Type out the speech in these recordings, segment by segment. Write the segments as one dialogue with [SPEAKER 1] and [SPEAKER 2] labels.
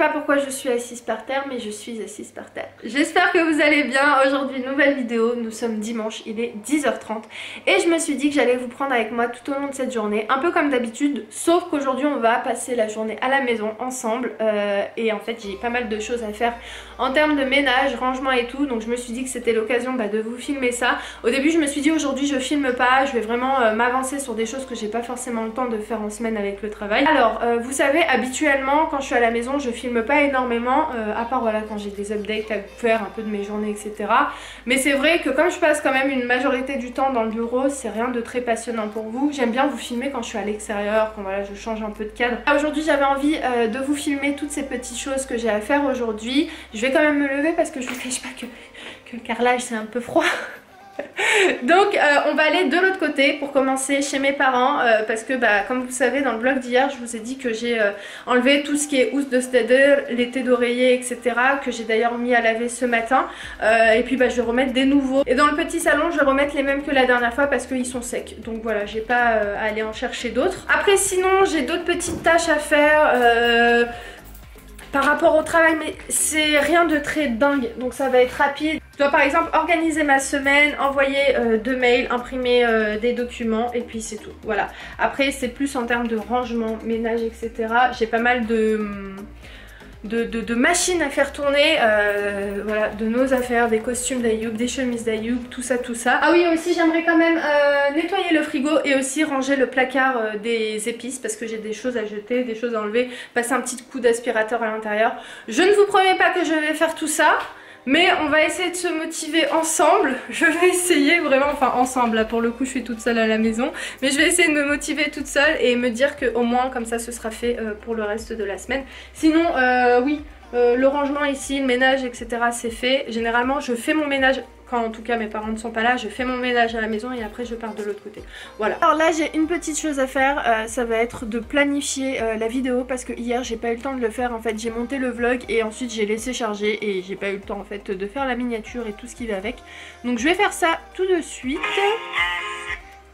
[SPEAKER 1] pas pourquoi je suis assise par terre, mais je suis assise par terre. J'espère que vous allez bien. Aujourd'hui, nouvelle vidéo. Nous sommes dimanche, il est 10h30. Et je me suis dit que j'allais vous prendre avec moi tout au long de cette journée. Un peu comme d'habitude, sauf qu'aujourd'hui, on va passer la journée à la maison ensemble. Et en fait, j'ai pas mal de choses à faire en termes de ménage, rangement et tout. Donc je me suis dit que c'était l'occasion de vous filmer ça. Au début, je me suis dit aujourd'hui, je filme pas. Je vais vraiment m'avancer sur des choses que j'ai pas forcément le temps de faire en semaine avec le travail. Alors, vous savez, habituellement, quand je suis à la maison, je filme pas énormément, à part voilà quand j'ai des updates à faire, un peu de mes journées, etc. Mais c'est vrai que comme je passe quand même une majorité du temps dans le bureau, c'est rien de très passionnant pour vous. J'aime bien vous filmer quand je suis à l'extérieur, quand voilà je change un peu de cadre. Aujourd'hui j'avais envie de vous filmer toutes ces petites choses que j'ai à faire aujourd'hui. Je vais quand même me lever parce que je vous cache pas que le carrelage c'est un peu froid. Donc on va aller de l'autre côté pour commencer chez mes parents parce que comme vous savez dans le vlog d'hier je vous ai dit que j'ai enlevé tout ce qui est housse de Steder, l'été d'oreiller etc, que j'ai d'ailleurs mis à laver ce matin et puis je vais remettre des nouveaux et dans le petit salon je vais remettre les mêmes que la dernière fois parce qu'ils sont secs, donc voilà j'ai pas à aller en chercher d'autres. Après sinon j'ai d'autres petites tâches à faire par rapport au travail, mais c'est rien de très dingue, donc ça va être rapide. Je dois par exemple organiser ma semaine, envoyer 2 mails, imprimer des documents et puis c'est tout. Voilà. Après c'est plus en termes de rangement, ménage, etc. J'ai pas mal de machines à faire tourner, voilà, de nos affaires, des costumes d'Ayoub, des chemises d'Ayoub, tout ça, tout ça. Ah oui, aussi j'aimerais quand même nettoyer le frigo et aussi ranger le placard des épices parce que j'ai des choses à jeter, des choses à enlever, passer un petit coup d'aspirateur à l'intérieur. Je ne vous promets pas que je vais faire tout ça, mais on va essayer de se motiver ensemble. Je vais essayer vraiment, enfin ensemble, là pour le coup je suis toute seule à la maison, mais je vais essayer de me motiver toute seule et me dire qu'au moins comme ça ce sera fait pour le reste de la semaine. Sinon oui, le rangement ici, le ménage etc c'est fait. Généralement je fais mon ménage quand en tout cas mes parents ne sont pas là, je fais mon ménage à la maison et après je pars de l'autre côté. Voilà. Alors là j'ai une petite chose à faire, ça va être de planifier la vidéo parce que hier j'ai pas eu le temps de le faire. En fait j'ai monté le vlog et ensuite j'ai laissé charger et j'ai pas eu le temps en fait de faire la miniature et tout ce qui va avec. Donc je vais faire ça tout de suite.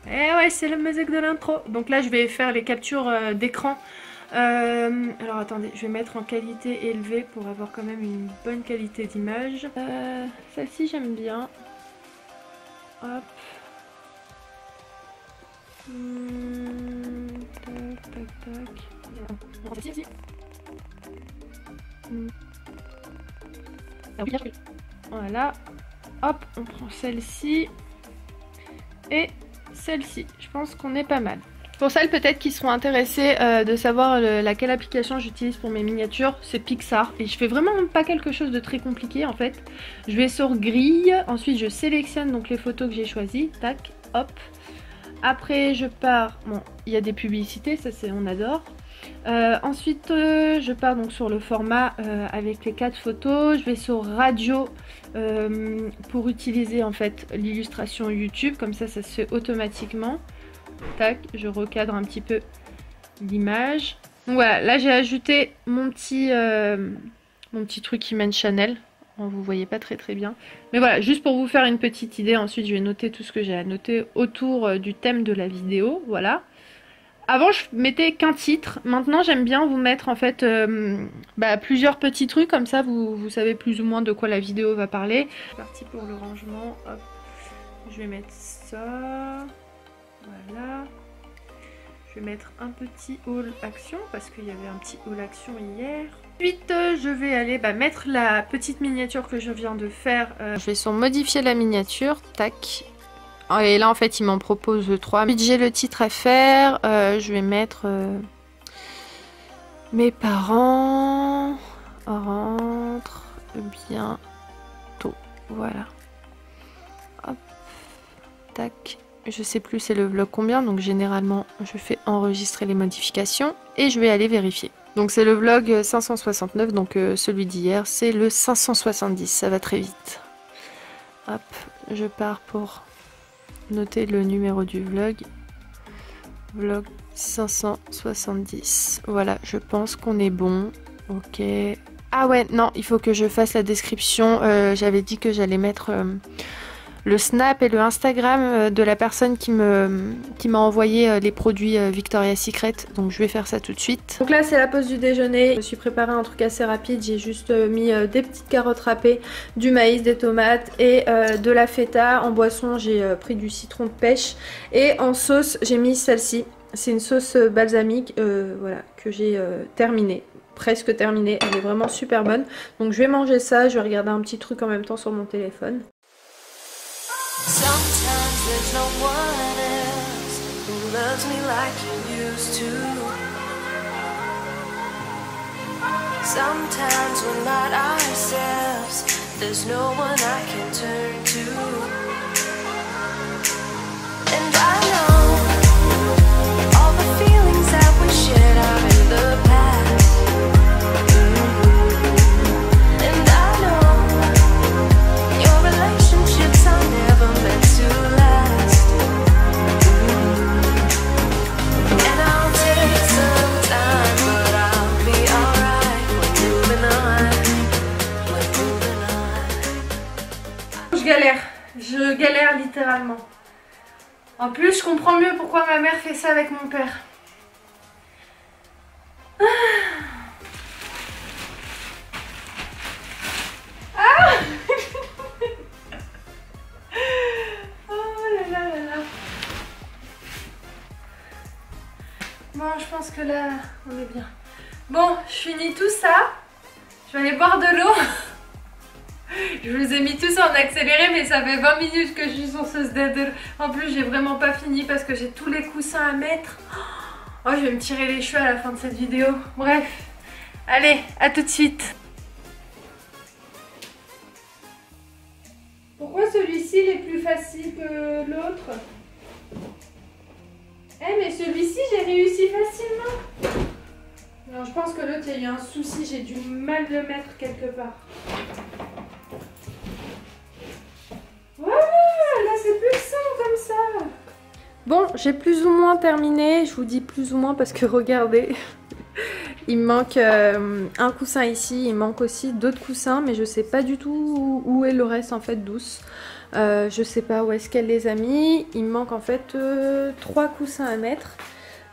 [SPEAKER 1] Et ouais c'est la musique de l'intro. Donc là je vais faire les captures d'écran. Alors attendez, je vais mettre en qualité élevée pour avoir quand même une bonne qualité d'image. Celle-ci j'aime bien. Hop. Tac tac tac. Voilà. Hop, on prend celle-ci. Et celle-ci. Je pense qu'on est pas mal. Pour celles peut-être qui seront intéressées de savoir laquelle application j'utilise pour mes miniatures, c'est Pixar. Et je fais vraiment pas quelque chose de très compliqué en fait. Je vais sur grille, ensuite je sélectionne donc les photos que j'ai choisies, tac, hop. Après je pars, bon il y a des publicités, ça c'est on adore. Ensuite je pars donc sur le format avec les 4 photos, je vais sur radio pour utiliser en fait l'illustration YouTube, comme ça ça se fait automatiquement. Tac, je recadre un petit peu l'image. Donc voilà, là j'ai ajouté mon petit truc Iman Chanel. Vous voyez pas très bien. Mais voilà, juste pour vous faire une petite idée. Ensuite je vais noter tout ce que j'ai à noter autour du thème de la vidéo. Voilà. Avant je mettais qu'un titre. Maintenant j'aime bien vous mettre en fait plusieurs petits trucs. Comme ça vous savez plus ou moins de quoi la vidéo va parler. C'est parti pour le rangement. Hop. Je vais mettre ça. Voilà, je vais mettre un petit haul action parce qu'il y avait un petit haul action hier. Ensuite je vais aller mettre la petite miniature que je viens de faire. Je vais sur modifier la miniature, tac. Et là en fait il m'en propose 3. Ensuite j'ai le titre à faire, je vais mettre mes parents rentrent bientôt. Voilà. Hop, tac. Je sais plus c'est le vlog combien, donc généralement je fais enregistrer les modifications et je vais aller vérifier. Donc c'est le vlog 569, donc celui d'hier c'est le 570, ça va très vite. Hop, je pars pour noter le numéro du vlog. Vlog 570. Voilà, je pense qu'on est bon. Ok. Ah ouais, non, il faut que je fasse la description. J'avais dit que j'allais mettre le Snap et le Instagram de la personne qui m'a envoyé les produits Victoria's Secret. Donc je vais faire ça tout de suite. Donc là c'est la pause du déjeuner. Je me suis préparé un truc assez rapide. J'ai juste mis des petites carottes râpées, du maïs, des tomates et de la feta. En boisson j'ai pris du citron de pêche. Et en sauce j'ai mis celle-ci. C'est une sauce balsamique voilà, que j'ai terminée. Presque terminée, elle est vraiment super bonne. Donc je vais manger ça, je vais regarder un petit truc en même temps sur mon téléphone. Je galère littéralement. En plus, je comprends mieux pourquoi ma mère fait ça avec mon père. Ah. Ah. Oh là là là là. Bon, je pense que là, on est bien. Bon, je finis tout ça. Je vais aller boire de l'eau. Je vous ai mis tous en accéléré, mais ça fait 20 minutes que je suis sur ce Zdedel. En plus j'ai vraiment pas fini parce que j'ai tous les coussins à mettre. Oh, je vais me tirer les cheveux à la fin de cette vidéo. Bref, allez, à tout de suite. Pourquoi celui-ci il est plus facile que l'autre? Eh mais celui-ci j'ai réussi facilement. Non, je pense que l'autre il y a eu un souci, j'ai du mal le mettre quelque part. Voilà, là c'est plus simple comme ça. Bon, j'ai plus ou moins terminé. Je vous dis plus ou moins parce que regardez, il me manque un coussin ici. Il manque aussi d'autres coussins, mais je sais pas du tout où est le reste en fait douce. Je sais pas où est-ce qu'elle les a mis. Il me manque en fait 3 coussins à mettre.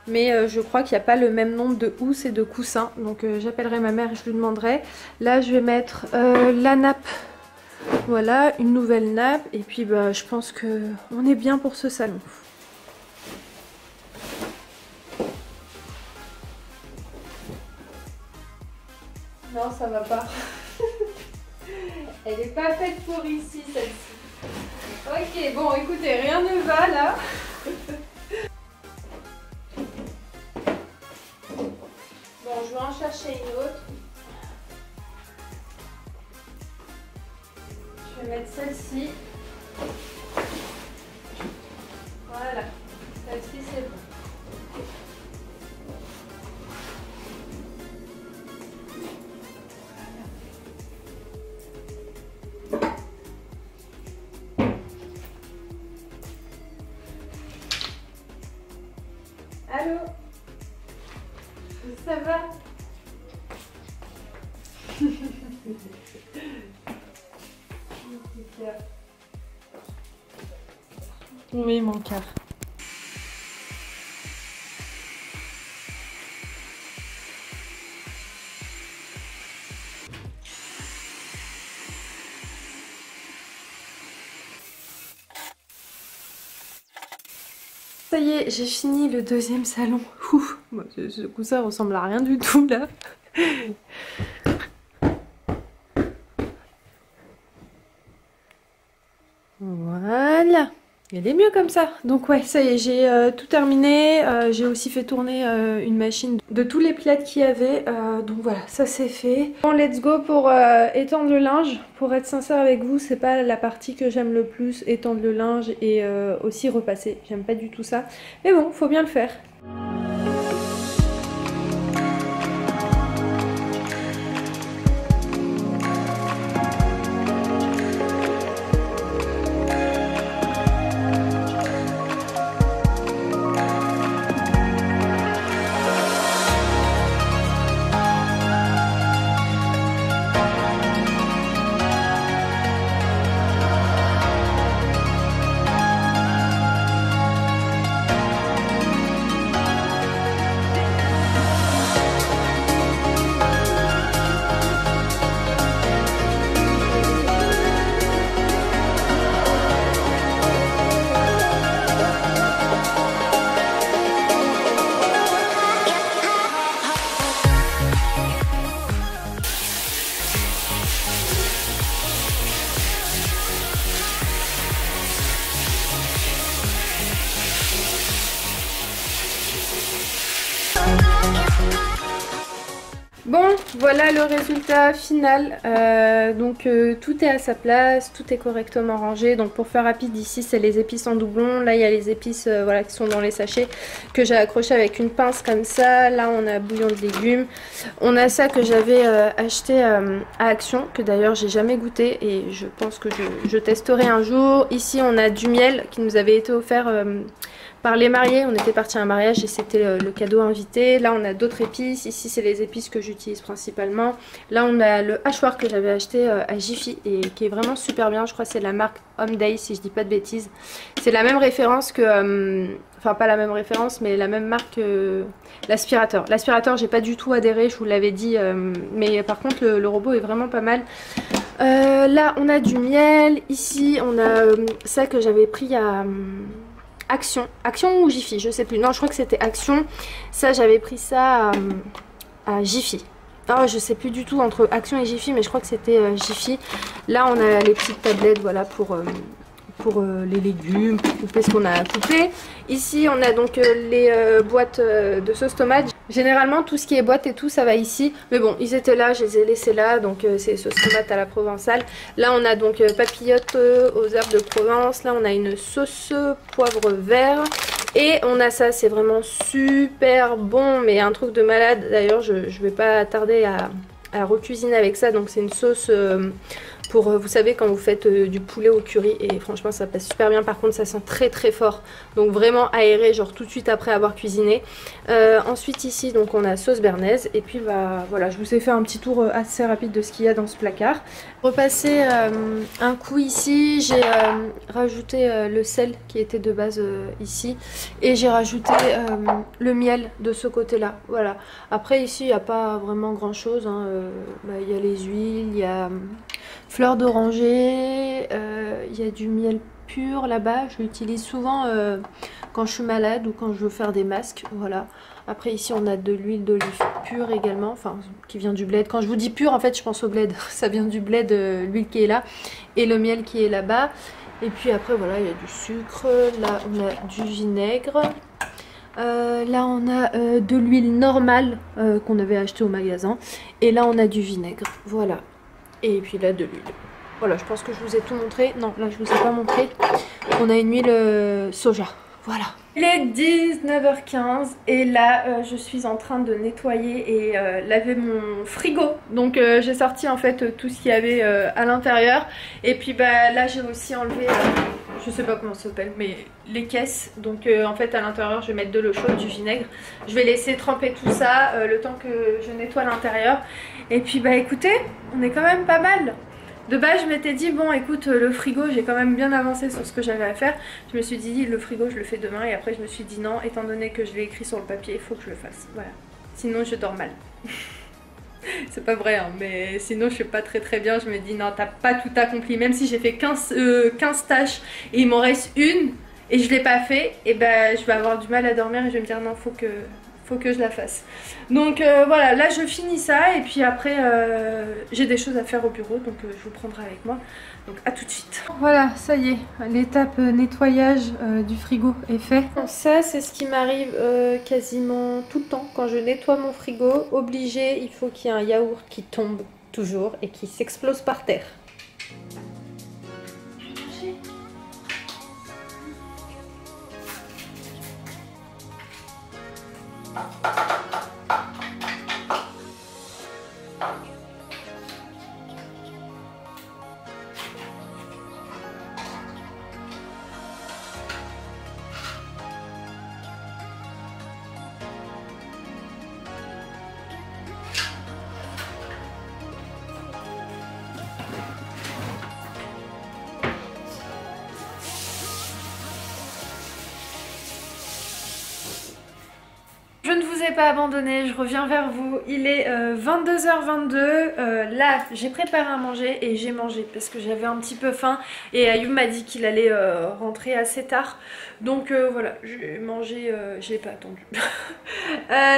[SPEAKER 1] Mais je crois qu'il n'y a pas le même nombre de housses et de coussins. Donc j'appellerai ma mère et je lui demanderai. Là je vais mettre la nappe. Voilà, une nouvelle nappe. Et puis bah, je pense que on est bien pour ce salon. Non, ça va pas. Elle n'est pas faite pour ici, celle-ci. Ok, bon, écoutez, rien ne va là. Bon, je vais en chercher une autre. Je vais mettre celle-ci. Voilà. Celle-ci, c'est bon. Allô? Ça va? Oui, mon cœur. Ça y est, j'ai fini le deuxième salon. Ouf, ce coussin ressemble à rien du tout là. Voilà. Elle est mieux comme ça. Donc ouais, ça y est, j'ai tout terminé. J'ai aussi fait tourner une machine de tous les plaids qu'il y avait. Donc voilà, ça c'est fait. Bon, let's go pour étendre le linge. Pour être sincère avec vous, c'est pas la partie que j'aime le plus, étendre le linge et aussi repasser. J'aime pas du tout ça. Mais bon, faut bien le faire. Bon, voilà le résultat final. Tout est à sa place, tout est correctement rangé. Donc pour faire rapide, ici c'est les épices en doublon. Là il y a les épices voilà, qui sont dans les sachets que j'ai accroché avec une pince comme ça. Là on a bouillon de légumes. On a ça que j'avais acheté à Action, que d'ailleurs j'ai jamais goûté et je pense que je testerai un jour. Ici on a du miel qui nous avait été offert par les mariés. On était partis à un mariage et c'était le cadeau invité. Là on a d'autres épices. Ici c'est les épices que j'utilise principalement. Là on a le hachoir que j'avais acheté à Jiffy et qui est vraiment super bien. Je crois que c'est la marque Home Day si je dis pas de bêtises. C'est la même référence que... Enfin pas la même référence mais la même marque que l'aspirateur. L'aspirateur j'ai pas du tout adhéré, je vous l'avais dit. Mais par contre le robot est vraiment pas mal. Là on a du miel. Ici on a ça que j'avais pris à... Action ou Jiffy, je sais plus. Non, je crois que c'était Action. Ça, j'avais pris ça à Jiffy. Oh, je sais plus du tout entre Action et Jiffy, mais je crois que c'était Jiffy. Là, on a les petites tablettes, voilà, pour les légumes, pour couper ce qu'on a à couper. Ici, on a donc les boîtes de sauce tomate. Généralement, tout ce qui est boîte et tout, ça va ici. Mais bon, ils étaient là, je les ai laissés là. Donc, c'est sauce tomate à la provençale. Là, on a donc papillote aux herbes de Provence. Là, on a une sauce poivre vert. Et on a ça, c'est vraiment super bon, mais un truc de malade. D'ailleurs, je vais pas tarder à recuisiner avec ça. Donc, c'est une sauce... pour, vous savez, quand vous faites du poulet au curry, et franchement ça passe super bien. Par contre ça sent très très fort, donc vraiment aéré, genre tout de suite après avoir cuisiné. Ensuite ici donc on a sauce bernaise, et puis bah voilà, je vous ai fait un petit tour assez rapide de ce qu'il y a dans ce placard. Repasser un coup ici, j'ai rajouté le sel qui était de base ici, et j'ai rajouté le miel de ce côté là, voilà. Après ici il n'y a pas vraiment grand chose, hein. Il y a les huiles, il y a... fleur d'oranger, il y a du miel pur là-bas, je l'utilise souvent quand je suis malade ou quand je veux faire des masques, voilà. Après ici on a de l'huile d'olive pure également, enfin qui vient du bled. Quand je vous dis pure en fait je pense au bled, ça vient du bled, l'huile qui est là et le miel qui est là-bas. Et puis après voilà, il y a du sucre, là on a du vinaigre. Là on a de l'huile normale qu'on avait acheté au magasin, et là on a du vinaigre, voilà. Et puis là de l'huile. Voilà, je pense que je vous ai tout montré. Non, là je vous ai pas montré. On a une huile soja. Voilà. Il est 19h15 et là je suis en train de nettoyer et laver mon frigo. Donc j'ai sorti en fait tout ce qu'il y avait à l'intérieur. Et puis bah là j'ai aussi enlevé, je sais pas comment ça s'appelle, mais les caisses. Donc en fait à l'intérieur je vais mettre de l'eau chaude, du vinaigre. Je vais laisser tremper tout ça le temps que je nettoie l'intérieur. Et puis bah écoutez, on est quand même pas mal. De base je m'étais dit bon écoute le frigo, j'ai quand même bien avancé sur ce que j'avais à faire. Je me suis dit le frigo je le fais demain, et après je me suis dit non, étant donné que je l'ai écrit sur le papier, il faut que je le fasse. Voilà, sinon je dors mal. C'est pas vrai hein, mais sinon je suis pas très bien. Je me dis non, t'as pas tout accompli. Même si j'ai fait 15 tâches et il m'en reste une et je l'ai pas fait, et ben je vais avoir du mal à dormir et je vais me dire non, faut que je la fasse. Donc voilà, là je finis ça et puis après j'ai des choses à faire au bureau, donc je vous prendrai avec moi. Donc à tout de suite. Voilà, ça y est, l'étape nettoyage du frigo est fait. Ça c'est ce qui m'arrive quasiment tout le temps quand je nettoie mon frigo. Obligé, il faut qu'il y ait un yaourt qui tombe toujours et qui s'explose par terre. Je ne vous ai pas abandonné, je reviens vers vous. Il est 22h22. Là, j'ai préparé à manger et j'ai mangé parce que j'avais un petit peu faim. Et Ayoub m'a dit qu'il allait rentrer assez tard. Donc voilà, j'ai mangé, j'ai pas attendu.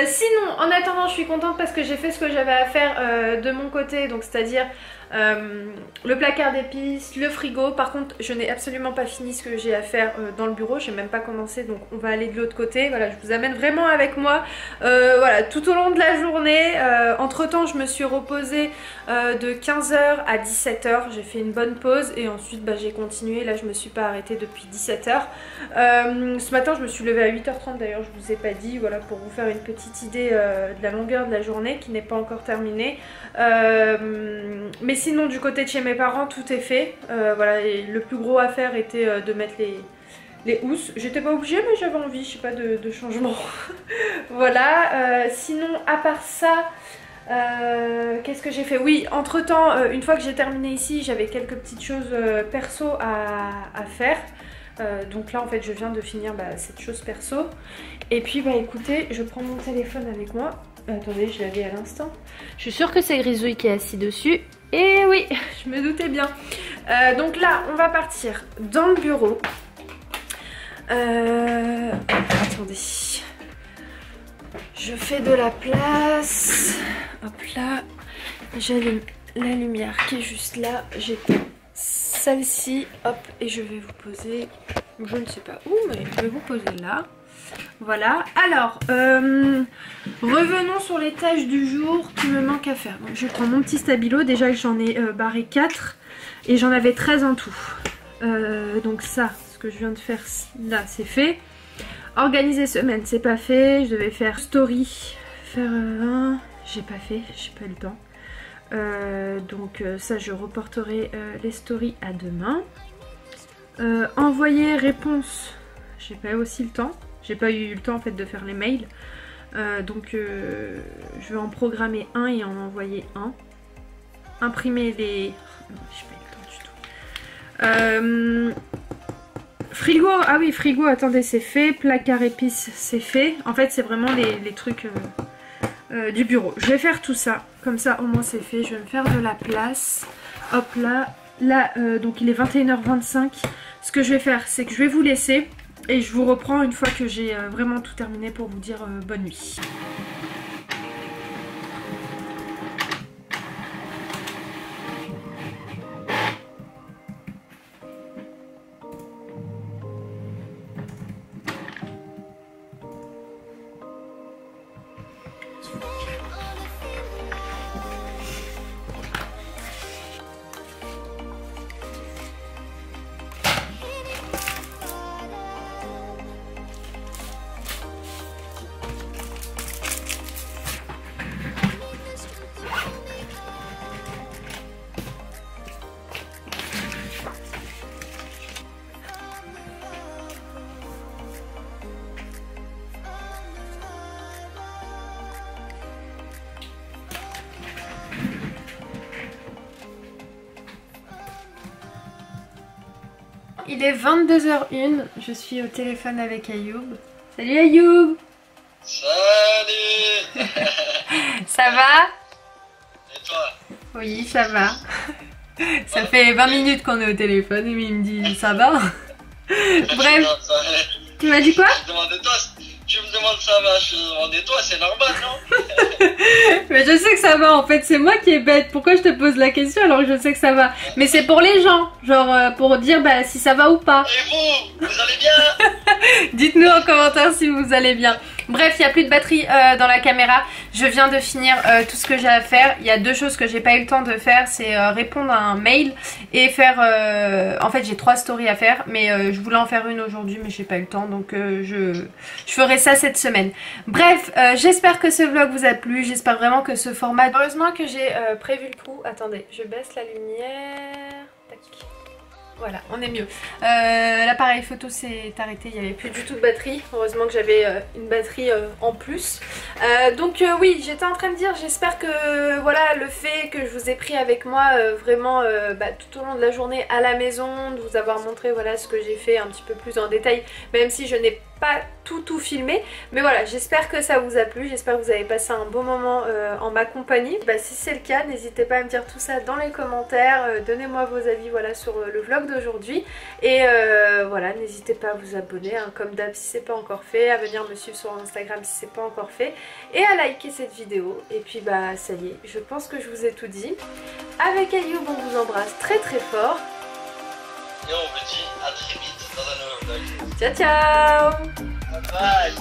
[SPEAKER 1] Sinon, en attendant, je suis contente parce que j'ai fait ce que j'avais à faire de mon côté. Donc c'est-à-dire le placard d'épices, le frigo. Par contre, je n'ai absolument pas fini ce que j'ai à faire dans le bureau. J'ai même pas commencé, donc on va aller de l'autre côté. Voilà, je vous amène vraiment avec moi Voilà, tout au long de la journée, entre temps je me suis reposée de 15h à 17h, j'ai fait une bonne pause et ensuite bah, j'ai continué, là je me suis pas arrêtée depuis 17h. Ce matin je me suis levée à 8h30 d'ailleurs, je vous ai pas dit, voilà, pour vous faire une petite idée de la longueur de la journée qui n'est pas encore terminée. Mais sinon du côté de chez mes parents tout est fait, voilà, et le plus gros à faire était de mettre les housses. J'étais pas obligée mais j'avais envie, je sais pas, de changement. Voilà, sinon à part ça, qu'est-ce que j'ai fait? Oui, entre temps, une fois que j'ai terminé ici, j'avais quelques petites choses perso à faire. Donc là en fait je viens de finir cette chose perso. Et puis bah écoutez, je prends mon téléphone avec moi. Attendez, je l'avais à l'instant. Je suis sûre que c'est Grisouille qui est assis dessus. Et oui, je me doutais bien. Donc là on va partir dans le bureau. Attendez, je fais de la place. Hop là, j'allume la lumière qui est juste là. J'ai celle-ci, hop, et je vais vous poser, je ne sais pas où, mais je vais vous poser là. Voilà, alors revenons sur les tâches du jour qui me manquent à faire. Donc je prends mon petit stabilo, déjà que j'en ai barré 4 et j'en avais 13 en tout. Donc ça, ce que je viens de faire là, c'est fait. Organiser semaine, c'est pas fait. Je devais faire story, faire un, j'ai pas fait, j'ai pas eu le temps. Donc ça, je reporterai les stories à demain. Envoyer réponse, j'ai pas aussi le temps. J'ai pas eu le temps en fait de faire les mails. Donc je vais en programmer un et en envoyer un. Imprimer les... j'ai pas eu le temps du tout. Frigo, ah oui, frigo, attendez, c'est fait. Placard épices, c'est fait. En fait, c'est vraiment les trucs du bureau. Je vais faire tout ça. Comme ça, au moins, c'est fait. Je vais me faire de la place. Hop là. Là, donc il est 21h25. Ce que je vais faire, c'est que je vais vous laisser. Et je vous reprends une fois que j'ai vraiment tout terminé pour vous dire bonne nuit. Il est 22h01, je suis au téléphone avec Ayoub. Salut Ayoub!
[SPEAKER 2] Salut!
[SPEAKER 1] Ça va?
[SPEAKER 2] Et toi?
[SPEAKER 1] Oui, ça va. Ça fait 20 minutes qu'on est au téléphone et il me dit ça va? Bref, tu m'as dit quoi?
[SPEAKER 2] Tu me demandes ça va, je te demande toi, c'est normal, non?
[SPEAKER 1] Mais je sais que ça va en fait, c'est moi qui est bête. Pourquoi je te pose la question alors que je sais que ça va? Mais c'est pour les gens, genre pour dire si ça va ou pas.
[SPEAKER 2] Et vous allez bien?
[SPEAKER 1] Dites-nous en commentaire si vous allez bien. Bref, il n'y a plus de batterie dans la caméra. Je viens de finir tout ce que j'ai à faire. Il y a deux choses que j'ai pas eu le temps de faire. C'est répondre à un mail et faire... en fait, j'ai 3 stories à faire. Mais je voulais en faire une aujourd'hui, mais j'ai pas eu le temps. Donc je ferai ça cette semaine. Bref, j'espère que ce vlog vous a plu. J'espère vraiment que ce format... Heureusement que j'ai prévu le coup. Attendez, je baisse la lumière. Tac. Voilà, on est mieux. L'appareil photo s'est arrêté, il n'y avait plus du tout de batterie. Heureusement que j'avais une batterie en plus. Donc oui, j'étais en train de dire, j'espère que voilà, le fait que je vous ai pris avec moi vraiment tout au long de la journée à la maison, de vous avoir montré voilà ce que j'ai fait un petit peu plus en détail, même si je n'ai pas tout filmé, mais voilà, j'espère que ça vous a plu, j'espère que vous avez passé un bon moment en ma compagnie. Si c'est le cas, n'hésitez pas à me dire tout ça dans les commentaires, donnez-moi vos avis voilà sur le vlog d'aujourd'hui et voilà, n'hésitez pas à vous abonner hein, comme d'hab si c'est pas encore fait, à venir me suivre sur Instagram si c'est pas encore fait et à liker cette vidéo. Et puis ça y est, je pense que je vous ai tout dit. Avec Ayoub, on vous embrasse très fort.
[SPEAKER 2] Et on vous dit à très vite dans un nouveau vlog.
[SPEAKER 1] Ciao ciao.
[SPEAKER 2] Bye.